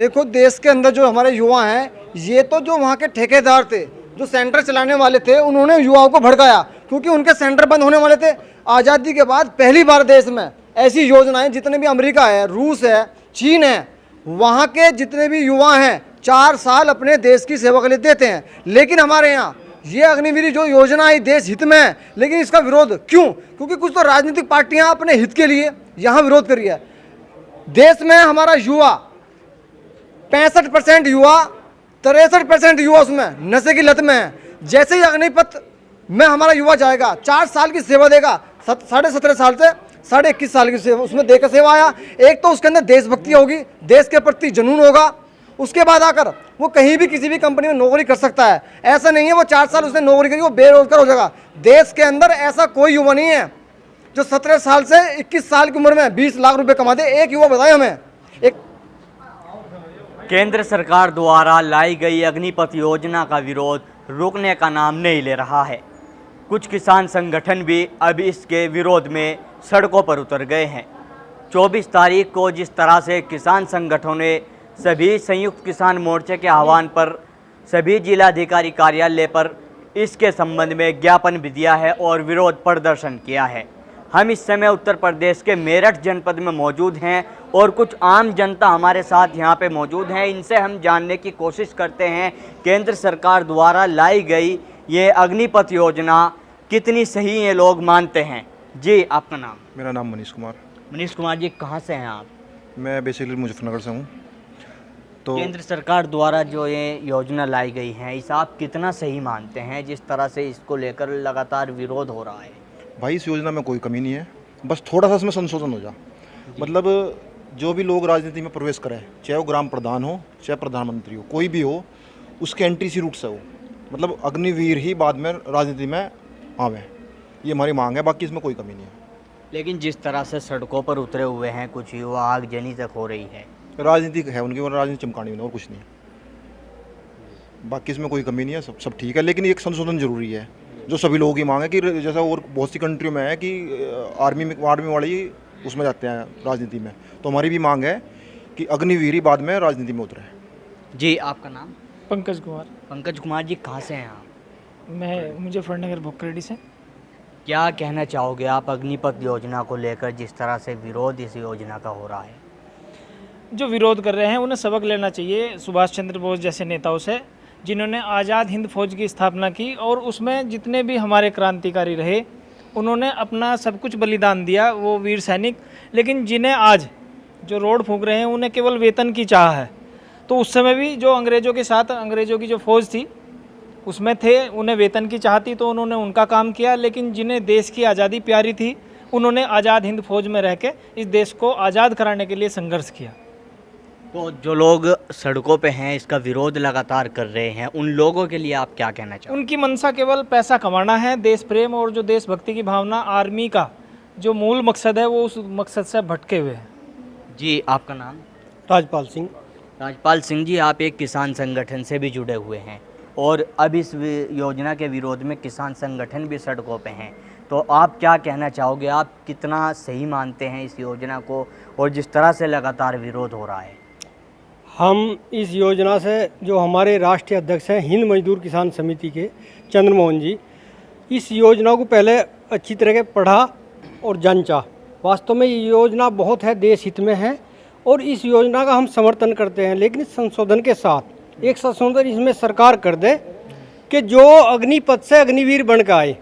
देखो, देश के अंदर जो हमारे युवा हैं, ये तो जो वहाँ के ठेकेदार थे, जो सेंटर चलाने वाले थे, उन्होंने युवाओं को भड़काया क्योंकि उनके सेंटर बंद होने वाले थे। आज़ादी के बाद पहली बार देश में ऐसी योजनाएं, जितने भी अमेरिका है, रूस है, चीन है, वहाँ के जितने भी युवा हैं 4 साल अपने देश की सेवा के लिए देते हैं। लेकिन हमारे यहाँ ये अग्निवीर जो योजना है देश हित में है, लेकिन इसका विरोध क्यों? क्योंकि कुछ तो राजनीतिक पार्टियां अपने हित के लिए यहाँ विरोध कर रही है। देश में हमारा युवा 65% युवा, 63% युवा उसमें नशे की लत में है। जैसे ही अग्निपथ में हमारा युवा जाएगा, 4 साल की सेवा देगा, 17.5 साल से 21.5 साल की सेवा उसमें देकर सेवा आया। एक तो उसके अंदर देशभक्ति होगी, देश के प्रति जुनून होगा। उसके बाद आकर वो कहीं भी किसी भी कंपनी में नौकरी कर सकता है। ऐसा नहीं है वो 4 साल उसने नौकरी करी वो बेरोजगार हो जाएगा। देश के अंदर ऐसा कोई युवा नहीं है जो 17 साल से 21 साल की उम्र में 20 लाख रुपए कमा दे। एक युवा बताए हमें। एक केंद्र सरकार द्वारा लाई गई अग्निपथ योजना का विरोध रुकने का नाम नहीं ले रहा है। कुछ किसान संगठन भी अब इसके विरोध में सड़कों पर उतर गए हैं। 24 तारीख को जिस तरह से किसान संगठनों ने सभी संयुक्त किसान मोर्चे के आह्वान पर सभी जिलाधिकारी कार्यालय पर इसके संबंध में ज्ञापन भी दिया है और विरोध प्रदर्शन किया है। हम इस समय उत्तर प्रदेश के मेरठ जनपद में मौजूद हैं और कुछ आम जनता हमारे साथ यहाँ पे मौजूद हैं। इनसे हम जानने की कोशिश करते हैं केंद्र सरकार द्वारा लाई गई ये अग्निपथ योजना कितनी सही ये लोग मानते हैं। जी, आपका नाम? मेरा नाम मनीष कुमार। मनीष कुमार जी, कहाँ से हैं आप? मैं बेसिकली मुजफ्फरनगर से हूँ। तो केंद्र सरकार द्वारा जो ये योजना लाई गई है, इसे आप कितना सही मानते हैं जिस तरह से इसको लेकर लगातार विरोध हो रहा है? भाई, इस योजना में कोई कमी नहीं है, बस थोड़ा सा इसमें संशोधन हो जा। मतलब जो भी लोग राजनीति में प्रवेश करें, चाहे वो ग्राम प्रधान हो, चाहे प्रधानमंत्री हो, कोई भी हो, उसके एंट्री सी रूट से हो। मतलब अग्निवीर ही बाद में राजनीति में आवे, ये हमारी मांग है। बाकी इसमें कोई कमी नहीं है। लेकिन जिस तरह से सड़कों पर उतरे हुए हैं कुछ युवा, आगजनी तक हो रही है। राजनीति है उनकी, और राजनीति चमकानी नहीं और कुछ नहीं है। बाकी इसमें कोई कमी नहीं है, सब ठीक है। लेकिन एक संशोधन जरूरी है, जो सभी लोगों की मांग है कि जैसा और बहुत सी कंट्रियों में है कि आर्मी वाले ही उसमें जाते हैं राजनीति में, तो हमारी भी मांग है कि अग्निवीर ही बाद में राजनीति में उतरे। जी, आपका नाम? पंकज कुमार। पंकज कुमार जी, कहाँ से हैं आप? मैं मुजफ्फरनगर भोकरेडी से। क्या कहना चाहोगे आप अग्निपथ योजना को लेकर जिस तरह से विरोध इस योजना का हो रहा है? जो विरोध कर रहे हैं उन्हें सबक लेना चाहिए सुभाष चंद्र बोस जैसे नेताओं से, जिन्होंने आज़ाद हिंद फौज की स्थापना की और उसमें जितने भी हमारे क्रांतिकारी रहे उन्होंने अपना सब कुछ बलिदान दिया, वो वीर सैनिक। लेकिन जिन्हें आज जो रोड फूंक रहे हैं उन्हें केवल वेतन की चाह है। तो उस समय भी जो अंग्रेज़ों के साथ अंग्रेज़ों की जो फौज थी उसमें थे, उन्हें वेतन की चाह थी तो उन्होंने उनका काम किया। लेकिन जिन्हें देश की आज़ादी प्यारी थी उन्होंने आज़ाद हिंद फौज में रह के इस देश को आज़ाद कराने के लिए संघर्ष किया। तो जो लोग सड़कों पे हैं, इसका विरोध लगातार कर रहे हैं, उन लोगों के लिए आप क्या कहना चाहोगे? उनकी मंशा केवल पैसा कमाना है। देश प्रेम और जो देशभक्ति की भावना, आर्मी का जो मूल मकसद है, वो उस मकसद से भटके हुए हैं। जी, आपका नाम? राजपाल सिंह। राजपाल सिंह जी, आप एक किसान संगठन से भी जुड़े हुए हैं और अब इस योजना के विरोध में किसान संगठन भी सड़कों पे हैं, तो आप क्या कहना चाहोगे? आप कितना सही मानते हैं इस योजना को और जिस तरह से लगातार विरोध हो रहा है? हम इस योजना से, जो हमारे राष्ट्रीय अध्यक्ष हैं हिंद मजदूर किसान समिति के चंद्रमोहन जी, इस योजना को पहले अच्छी तरह के पढ़ा और जांचा। वास्तव में ये योजना बहुत है, देश हित में है और इस योजना का हम समर्थन करते हैं। लेकिन इस संशोधन के साथ एक संशोधन इसमें सरकार कर दे कि जो अग्निपथ से अग्निवीर बन के आए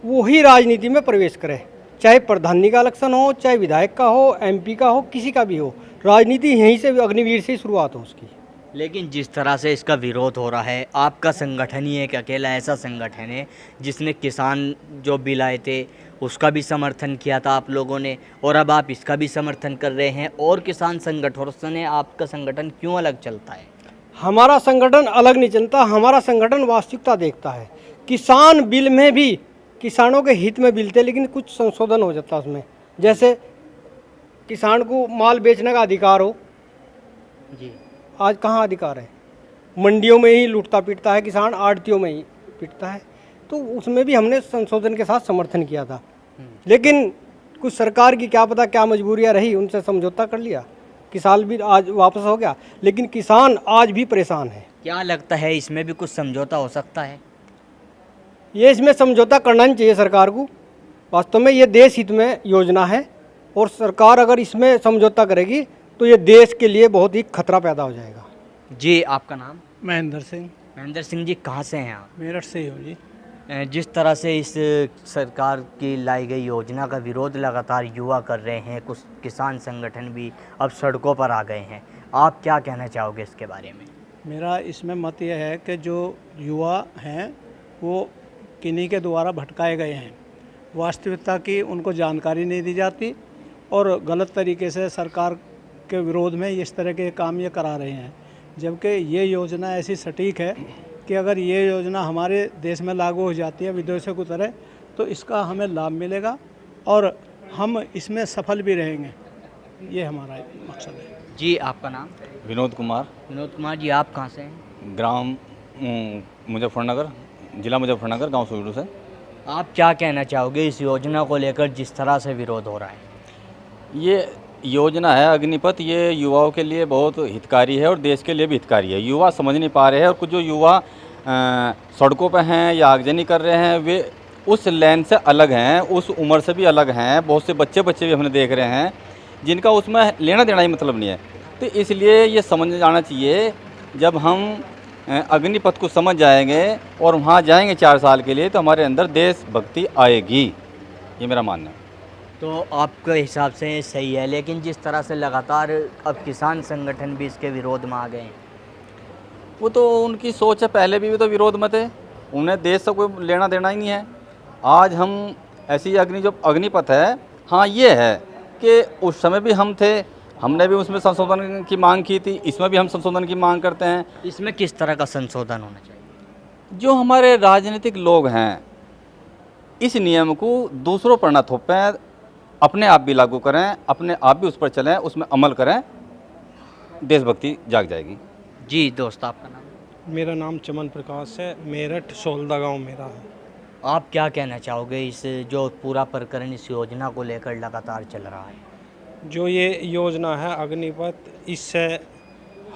वही राजनीति में प्रवेश करे, चाहे प्रधानी का इलेक्शन हो, चाहे विधायक का हो, एमपी का हो, किसी का भी हो, राजनीति यहीं से अग्निवीर से ही शुरुआत हो उसकी। लेकिन जिस तरह से इसका विरोध हो रहा है, आपका संगठन ही एक अकेला ऐसा संगठन है जिसने किसान जो बिल आए थे उसका भी समर्थन किया था आप लोगों ने, और अब आप इसका भी समर्थन कर रहे हैं। और किसान संगठनों से आपका संगठन क्यों अलग चलता है? हमारा संगठन अलग नहीं चलता, हमारा संगठन वास्तविकता देखता है। किसान बिल में भी किसानों के हित में बिल थे, लेकिन कुछ संशोधन हो जाता उसमें। जैसे किसान को माल बेचने का अधिकार हो जी, आज कहाँ अधिकार है? मंडियों में ही लूटता पीटता है किसान, आड़तियों में ही पीटता है। तो उसमें भी हमने संशोधन के साथ समर्थन किया था। लेकिन कुछ सरकार की क्या पता क्या मजबूरियाँ रही, उनसे समझौता कर लिया। किसान भी आज वापस हो गया, लेकिन किसान आज भी परेशान है। क्या लगता है इसमें भी कुछ समझौता हो सकता है? ये इसमें समझौता करना नहीं चाहिए सरकार को। वास्तव में ये देश हित में योजना है और सरकार अगर इसमें समझौता करेगी तो ये देश के लिए बहुत ही खतरा पैदा हो जाएगा। जी, आपका नाम? महेंद्र सिंह, महेंद्र सिंह जी, कहाँ से हैं आप? मेरठ से ही हो जी। जिस तरह से इस सरकार की लाई गई योजना का विरोध लगातार युवा कर रहे हैं, कुछ किसान संगठन भी अब सड़कों पर आ गए हैं, आप क्या कहना चाहोगे इसके बारे में? मेरा इसमें मत यह है कि जो युवा हैं वो किन्हीं के द्वारा भटकाए गए हैं। वास्तविकता की उनको जानकारी नहीं दी जाती और गलत तरीके से सरकार के विरोध में इस तरह के काम ये करा रहे हैं। जबकि ये योजना ऐसी सटीक है कि अगर ये योजना हमारे देश में लागू हो जाती है विदेशों की तरह, तो इसका हमें लाभ मिलेगा और हम इसमें सफल भी रहेंगे। ये हमारा मकसद है। जी, आपका नाम? विनोद कुमार, विनोद कुमार जी, आप कहाँ से हैं? ग्राम मुजफ्फरनगर, जिला मुजफ्फरनगर, गांव सुगड़ू से। आप क्या कहना चाहोगे इस योजना को लेकर जिस तरह से विरोध हो रहा है? ये योजना है अग्निपथ, ये युवाओं के लिए बहुत हितकारी है और देश के लिए भी हितकारी है। युवा समझ नहीं पा रहे हैं और कुछ जो युवा सड़कों पर हैं या आगजनी कर रहे हैं वे उस लाइन से अलग हैं, उस उम्र से भी अलग हैं। बहुत से बच्चे भी हमने देख रहे हैं जिनका उसमें लेना देना ही मतलब नहीं है। तो इसलिए ये समझ जाना चाहिए, जब हम अग्निपथ को समझ जाएंगे और वहाँ जाएंगे 4 साल के लिए तो हमारे अंदर देशभक्ति आएगी, ये मेरा मानना है। तो आपके हिसाब से सही है, लेकिन जिस तरह से लगातार अब किसान संगठन भी इसके विरोध में आ गए हैं। वो तो उनकी सोच है, पहले भी तो विरोध में थे, उन्हें देश से कोई लेना देना ही नहीं है। आज हम ऐसी जो अग्निपथ है, हाँ ये है कि उस समय भी हम थे, हमने भी उसमें संशोधन की मांग की थी, इसमें भी हम संशोधन की मांग करते हैं। इसमें किस तरह का संशोधन होना चाहिए? जो हमारे राजनीतिक लोग हैं इस नियम को दूसरों पर न थोपें, अपने आप भी लागू करें, अपने आप भी उस पर चलें, उसमें अमल करें, देशभक्ति जाग जाएगी। जी दोस्त, आपका नाम? मेरा नाम चमन प्रकाश है, मेरठ सोलदा गांव मेरा है। आप क्या कहना चाहोगे इस जो पूरा प्रकरण इस योजना को लेकर लगातार चल रहा है? जो ये योजना है अग्निपथ, इससे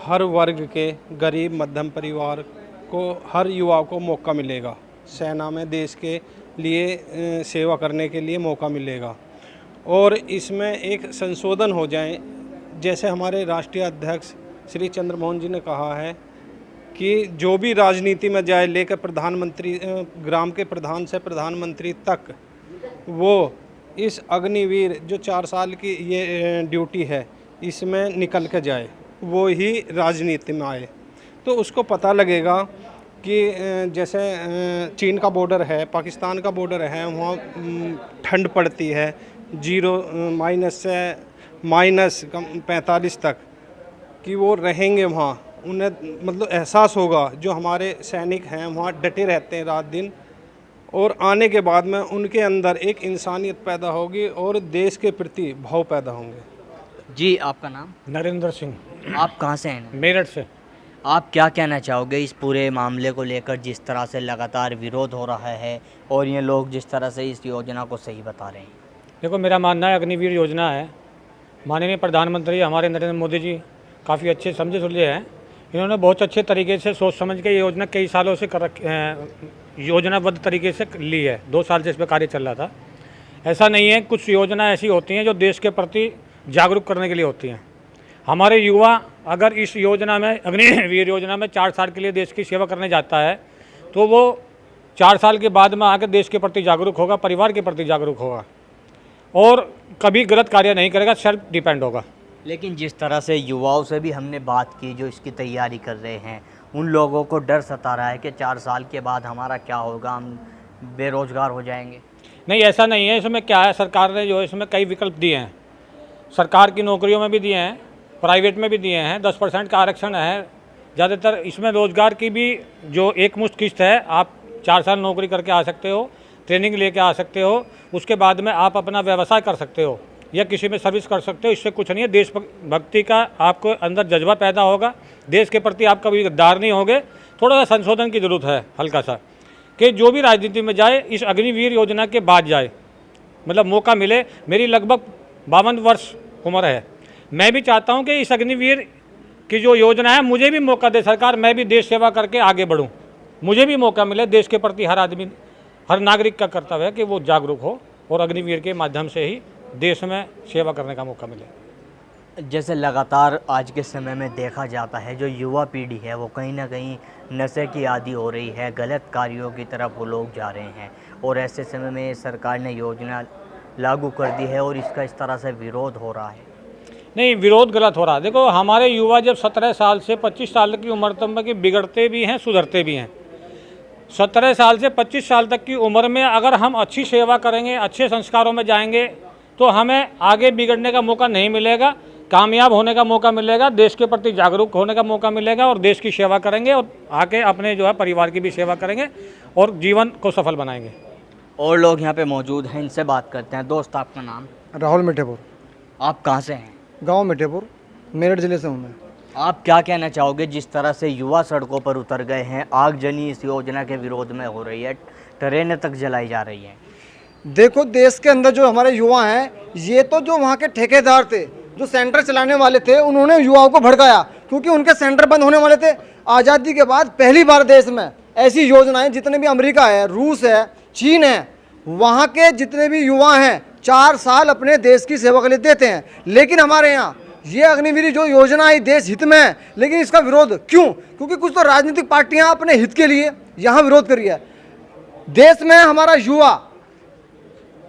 हर वर्ग के गरीब मध्यम परिवार को, हर युवा को मौका मिलेगा। सेना में देश के लिए सेवा करने के लिए मौका मिलेगा और इसमें एक संशोधन हो जाए, जैसे हमारे राष्ट्रीय अध्यक्ष श्री चंद्रमोहन जी ने कहा है कि जो भी राजनीति में जाए, लेकर प्रधानमंत्री, ग्राम के प्रधान से प्रधानमंत्री तक, वो इस अग्निवीर जो 4 साल की ये ड्यूटी है इसमें निकल के जाए, वो ही राजनीति में आए। तो उसको पता लगेगा कि जैसे चीन का बॉर्डर है, पाकिस्तान का बॉर्डर है, वहाँ ठंड पड़ती है 0 से -45 तक, कि वो रहेंगे वहाँ, उन्हें मतलब एहसास होगा। जो हमारे सैनिक हैं वहाँ डटे रहते हैं रात दिन, और आने के बाद में उनके अंदर एक इंसानियत पैदा होगी और देश के प्रति भाव पैदा होंगे। जी, आपका नाम? नरेंद्र सिंह, आप कहाँ से हैं? मेरठ से। आप क्या कहना चाहोगे इस पूरे मामले को लेकर जिस तरह से लगातार विरोध हो रहा है और ये लोग जिस तरह से इस योजना को सही बता रहे हैं? देखो, मेरा मानना है अग्निवीर योजना है, माननीय प्रधानमंत्री हमारे नरेंद्र मोदी जी काफ़ी अच्छे समझे सुलझे हैं। इन्होंने बहुत अच्छे तरीके से सोच समझ के ये योजना कई सालों से योजनाबद्ध तरीके से ली है। 2 साल से इस पर कार्य चल रहा था। ऐसा नहीं है, कुछ योजना ऐसी होती हैं जो देश के प्रति जागरूक करने के लिए होती हैं। हमारे युवा अगर इस योजना में, अग्निवीर योजना में 4 साल के लिए देश की सेवा करने जाता है तो वो 4 साल के बाद में आकर देश के प्रति जागरूक होगा, परिवार के प्रति जागरूक होगा और कभी गलत कार्य नहीं करेगा, सेल्फ डिपेंड होगा। लेकिन जिस तरह से युवाओं से भी हमने बात की जो इसकी तैयारी कर रहे हैं, उन लोगों को डर सता रहा है कि 4 साल के बाद हमारा क्या होगा, हम बेरोजगार हो जाएंगे। नहीं, ऐसा नहीं है। इसमें क्या है, सरकार ने जो है इसमें कई विकल्प दिए हैं। सरकार की नौकरियों में भी दिए हैं, प्राइवेट में भी दिए हैं, 10% का आरक्षण है। ज़्यादातर इसमें रोज़गार की भी जो एकमुश्त किस्त है, आप 4 साल नौकरी करके आ सकते हो, ट्रेनिंग लेके आ सकते हो, उसके बाद में आप अपना व्यवसाय कर सकते हो या किसी में सर्विस कर सकते हो। इससे कुछ नहीं है, देशभक्ति का आपको अंदर जज्बा पैदा होगा, देश के प्रति आप कभी गद्दार नहीं होगे। थोड़ा सा संशोधन की ज़रूरत है, हल्का सा, कि जो भी राजनीति में जाए इस अग्निवीर योजना के बाद जाए, मतलब मौका मिले। मेरी लगभग 52 वर्ष उम्र है, मैं भी चाहता हूं कि इस अग्निवीर की जो योजना है मुझे भी मौका दे सरकार, मैं भी देश सेवा करके आगे बढ़ूं, मुझे भी मौका मिले। देश के प्रति हर आदमी, हर नागरिक का कर्तव्य है कि वो जागरूक हो और अग्निवीर के माध्यम से ही देश में सेवा करने का मौका मिले। जैसे लगातार आज के समय में देखा जाता है, जो युवा पीढ़ी है वो कहीं ना कहीं नशे की आदी हो रही है, गलत कार्यों की तरफ वो लोग जा रहे हैं, और ऐसे समय में सरकार ने योजना लागू कर दी है और इसका इस तरह से विरोध हो रहा है। नहीं, विरोध गलत हो रहा है। देखो, हमारे युवा जब 17 साल से 25 साल की उम्र तक के बिगड़ते भी हैं, सुधरते भी हैं। 17 साल से 25 साल तक की उम्र में अगर हम अच्छी सेवा करेंगे, अच्छे संस्कारों में जाएंगे, तो हमें आगे बिगड़ने का मौका नहीं मिलेगा, कामयाब होने का मौका मिलेगा, देश के प्रति जागरूक होने का मौका मिलेगा और देश की सेवा करेंगे और आके अपने जो है परिवार की भी सेवा करेंगे और जीवन को सफल बनाएंगे। और लोग यहाँ पे मौजूद हैं, इनसे बात करते हैं। दोस्त, आपका नाम? राहुल मिठेपुर, आप कहाँ से हैं? गांव मिठेपुर, मेरठ ज़िले से हूँ मैं। आप क्या कहना चाहोगे जिस तरह से युवा सड़कों पर उतर गए हैं, आगजनी इस योजना के विरोध में हो रही है, ट्रेनें तक जलाई जा रही हैं? देखो, देश के अंदर जो हमारे युवा हैं, ये तो जो वहाँ के ठेकेदार थे, जो सेंटर चलाने वाले थे, उन्होंने युवाओं को भड़काया, क्योंकि उनके सेंटर बंद होने वाले थे। आज़ादी के बाद पहली बार देश में ऐसी योजनाएं, जितने भी अमेरिका है, रूस है, चीन है, वहाँ के जितने भी युवा हैं 4 साल अपने देश की सेवा के लिए देते हैं। लेकिन हमारे यहाँ ये अग्निवीर जो योजना है देश हित में है, लेकिन इसका विरोध क्यों? क्योंकि कुछ तो राजनीतिक पार्टियाँ अपने हित के लिए यहाँ विरोध कर रही है। देश में हमारा युवा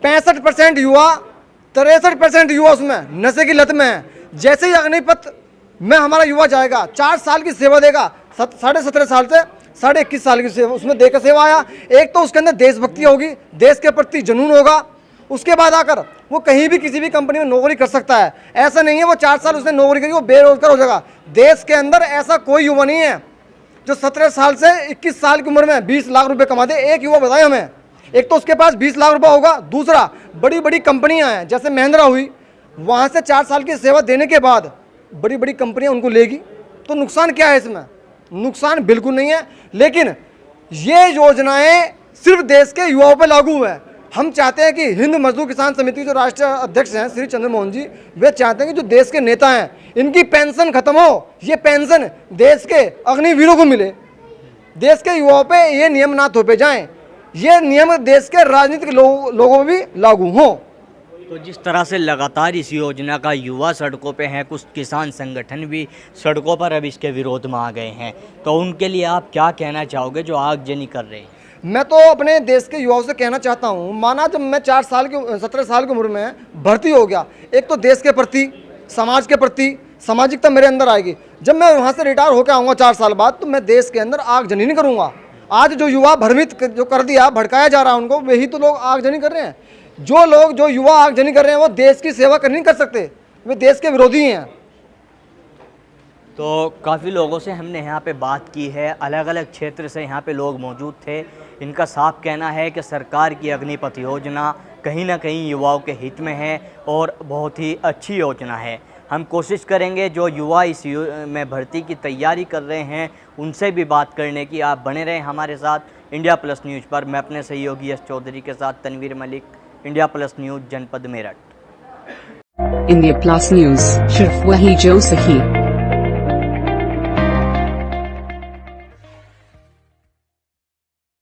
65% युवा, 63% युवा उसमें नशे की लत में है। जैसे ही अग्निपथ में हमारा युवा जाएगा, 4 साल की सेवा देगा, 17.5 साल से 21.5 साल की सेवा उसमें देकर सेवा आया। एक तो उसके अंदर देशभक्ति होगी, देश के प्रति जुनून होगा, उसके बाद आकर वो कहीं भी किसी भी कंपनी में नौकरी कर सकता है। ऐसा नहीं है वो 4 साल उसने नौकरी करी वो बेरोजगार हो जाएगा। देश के अंदर ऐसा कोई युवा नहीं है जो 17 साल से 21 साल की उम्र में 20 लाख रुपए कमा दे। एक युवा बताए हमें, एक तो उसके पास 20 लाख रुपए होगा, दूसरा बड़ी बड़ी कंपनियां हैं जैसे महिंद्रा हुई, वहाँ से 4 साल की सेवा देने के बाद बड़ी बड़ी कंपनियां उनको लेगी। तो नुकसान क्या है इसमें? नुकसान बिल्कुल नहीं है। लेकिन ये योजनाएं सिर्फ देश के युवाओं पर लागू है। हम चाहते हैं कि हिंद मजदूर किसान समिति के जो राष्ट्रीय अध्यक्ष हैं श्री चंद्रमोहन जी, वे चाहते हैं कि जो देश के नेता हैं इनकी पेंशन खत्म हो, ये पेंशन देश के अग्निवीरों को मिले, देश के युवाओं पे ये नियम ना थोपे जाएं, ये नियम देश के राजनीतिक लोगों में भी लागू हों। तो जिस तरह से लगातार इस योजना का युवा सड़कों पे हैं, कुछ किसान संगठन भी सड़कों पर अब इसके विरोध में आ गए हैं, तो उनके लिए आप क्या कहना चाहोगे जो आगजनी कर रहे हैं? मैं तो अपने देश के युवाओं से कहना चाहता हूँ, माना जब मैं 17 साल की उम्र में भर्ती हो गया, एक तो देश के प्रति, समाज के प्रति सामाजिकता मेरे अंदर आएगी। जब मैं वहाँ से रिटायर होकर आऊँगा 4 साल बाद, तो मैं देश के अंदर आगजनी नहीं करूँगा। आज जो युवा भ्रमित जो कर दिया, भड़काया जा रहा है उनको, वही तो लोग आगजनी कर रहे हैं। जो युवा आगजनी कर रहे हैं वो देश की सेवा कर नहीं कर सकते, वे देश के विरोधी हैं। तो काफ़ी लोगों से हमने यहाँ पे बात की है, अलग अलग क्षेत्र से यहाँ पे लोग मौजूद थे। इनका साफ कहना है कि सरकार की अग्निपथ योजना कहीं ना कहीं युवाओं के हित में है और बहुत ही अच्छी योजना है। हम कोशिश करेंगे जो युवा इस में भर्ती की तैयारी कर रहे हैं उनसे भी बात करने की। आप बने रहें हमारे साथ इंडिया प्लस न्यूज़ पर। मैं अपने सहयोगी एस चौधरी के साथ Tanveer Malik, India plus news, जनपद मेरठ। इंडिया प्लस न्यूज़, सिर्फ वही जो सही।